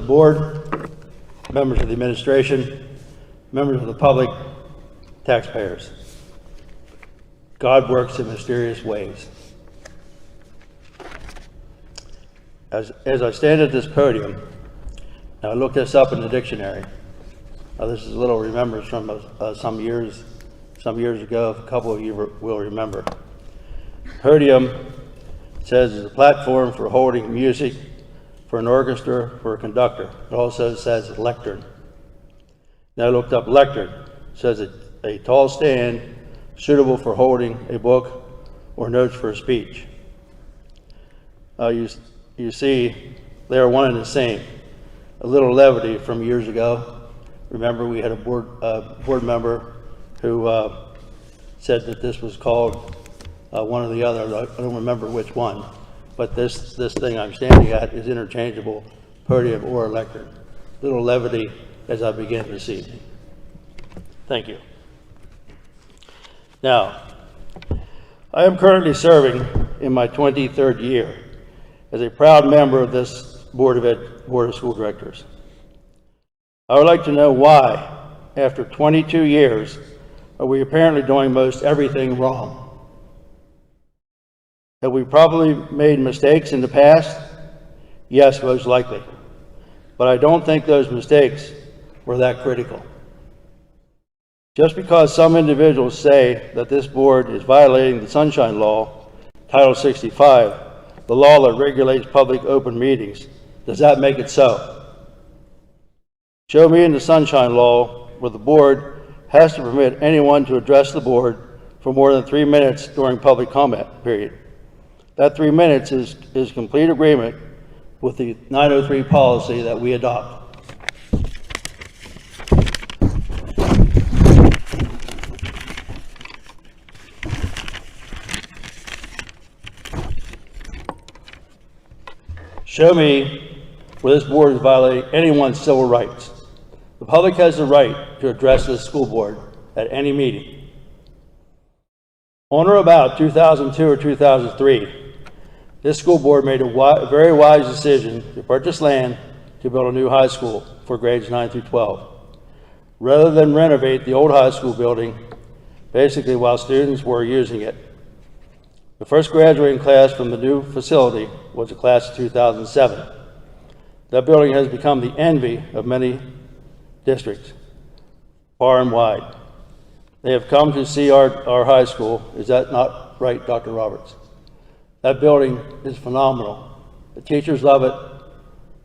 board, members of the administration, members of the public, taxpayers. God works in mysterious ways. As I stand at this podium, and I looked this up in the dictionary. Now this is a little remembrance from some years ago. A couple of you will remember. Podium says it's a platform for holding music, for an orchestra, for a conductor. It also says lectern. Now I looked up lectern. It says a tall stand suitable for holding a book or notes for a speech. You see, they are one and the same. A little levity from years ago. Remember, we had a board member who said that this was called one or the other. I don't remember which one, but this thing I'm standing at is interchangeable, podium or lectern. Little levity as I begin this evening. Thank you. Now, I am currently serving in my 23rd year as a proud member of this Board of School Directors. I would like to know why, after 22 years, are we apparently doing most everything wrong? Have we probably made mistakes in the past? Yes, most likely. But I don't think those mistakes were that critical. Just because some individuals say that this board is violating the Sunshine Law, Title 65, the law that regulates public open meetings, does that make it so? Show me in the Sunshine Law where the board has to permit anyone to address the board for more than 3 minutes during public comment period. That 3 minutes is complete agreement with the 903 policy that we adopt. Show me where this board is violating anyone's civil rights. The public has the right to address this school board at any meeting. On or about 2002 or 2003, this school board made a very wise decision to purchase land to build a new high school for grades 9 through 12. Rather than renovate the old high school building, basically while students were using it. The first graduating class from the new facility was the class of 2007. That building has become the envy of many districts, far and wide. They have come to see our high school. Is that not right, Dr. Roberts? That building is phenomenal. The teachers love it.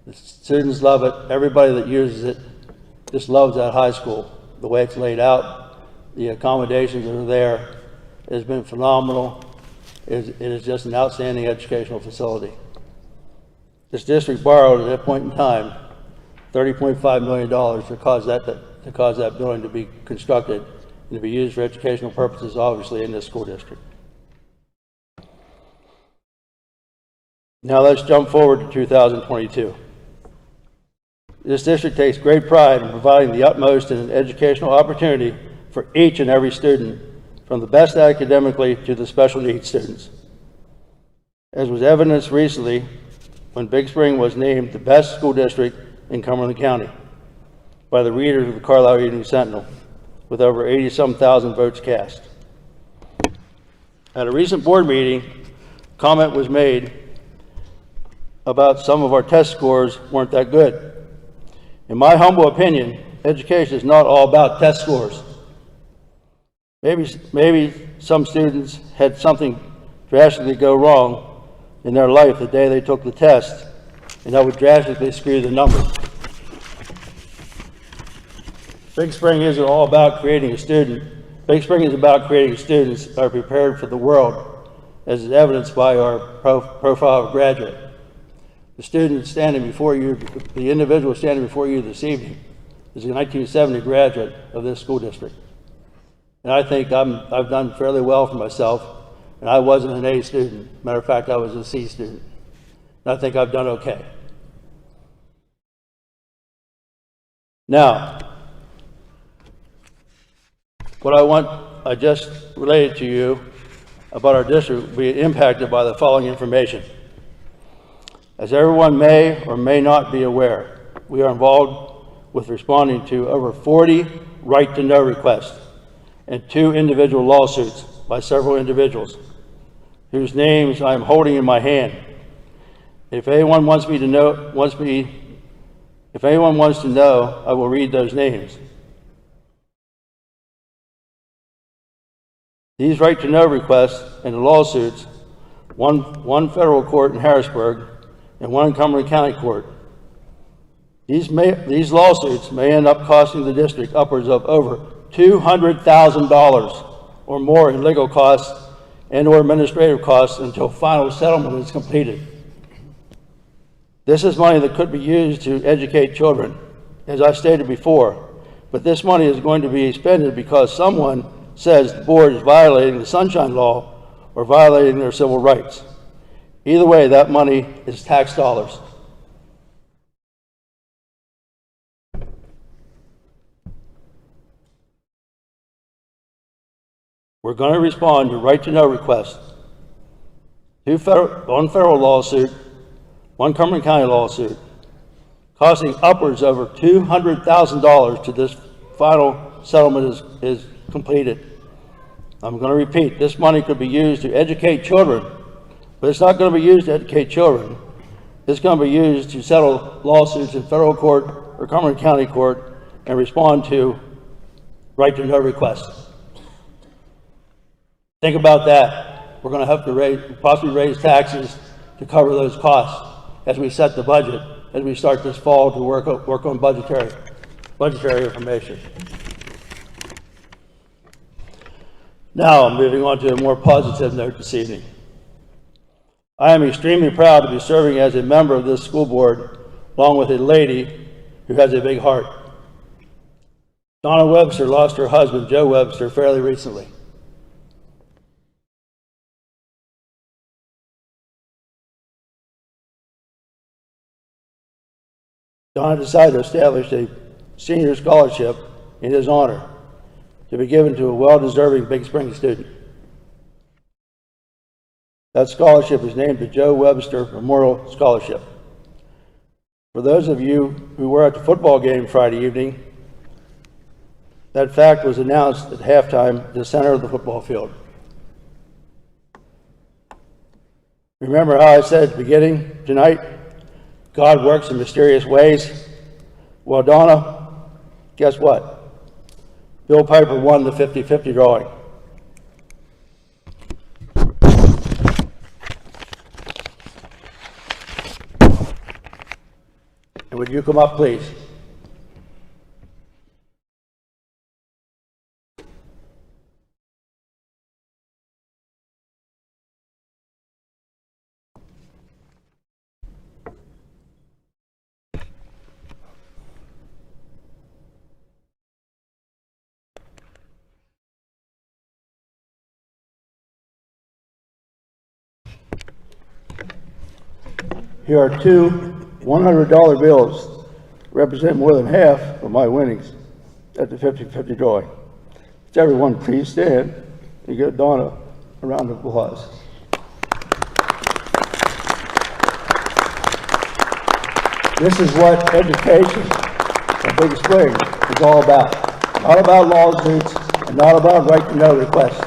The students love it. Everybody that uses it just loves that high school. The way it's laid out, the accommodations that are there, it has been phenomenal. It is just an outstanding educational facility. This district borrowed at that point in time $30.5 million to cause that building to be constructed and to be used for educational purposes, obviously, in this school district. Now let's jump forward to 2022. This district takes great pride in providing the utmost in an educational opportunity for each and every student, from the best academically to the special needs students. As was evidenced recently when Big Spring was named the best school district in Cumberland County by the readers of the Carlisle Evening Sentinel, with over 80-some thousand votes cast. At a recent board meeting, comment was made about some of our test scores weren't that good. In my humble opinion, education is not all about test scores. Maybe some students had something drastically go wrong in their life the day they took the test, and that would drastically skew the numbers. Big Spring isn't all about creating a student. Big Spring is about creating students that are prepared for the world, as is evidenced by our profile of graduate. The student standing before you, the individual standing before you this evening, is a 1970 graduate of this school district. And I think I've done fairly well for myself, and I wasn't an A student. Matter of fact, I was a C student. And I think I've done okay. Now, what I just related to you about our district will be impacted by the following information. As everyone may or may not be aware, we are involved with responding to over 40 right-to-know requests and 2 individual lawsuits by several individuals whose names I am holding in my hand. If anyone wants to know, I will read those names. These right-to-know requests and the lawsuits, one federal court in Harrisburg and one in Cumberland County Court. These lawsuits may end up costing the district upwards of over $200,000 or more in legal costs and or administrative costs until final settlement is completed. This is money that could be used to educate children, as I stated before, but this money is going to be expended because someone says the board is violating the Sunshine Law or violating their civil rights. Either way, that money is tax dollars. We're going to respond to right-to-know requests. One federal lawsuit, one Cumberland County lawsuit, costing upwards over $200,000 to this final settlement is completed. I'm going to repeat, this money could be used to educate children, but it's not going to be used to educate children. It's going to be used to settle lawsuits in federal court or Cumberland County Court and respond to right-to-know requests. Think about that. We're going to have to possibly raise taxes to cover those costs as we set the budget, as we start this fall to work on budgetary information. Now, moving on to a more positive note this evening. I am extremely proud to be serving as a member of this school board, along with a lady who has a big heart. Donna Webster lost her husband, Joe Webster, fairly recently. Donna decided to establish a senior scholarship in his honor to be given to a well-deserving Big Spring student. That scholarship is named the Joe Webster Memorial Scholarship. For those of you who were at the football game Friday evening, that fact was announced at halftime at the center of the football field. Remember how I said at the beginning tonight, God works in mysterious ways? Well, Donna, guess what? Bill Piper won the 50-50 drawing. And would you come up, please? Here are 2 $100 bills, represent more than half of my winnings at the 50-50 drawing. Would everyone please stand and give Donna a round of applause. This is what education at Big Spring is all about. Not about lawsuits and not about right-to-know requests.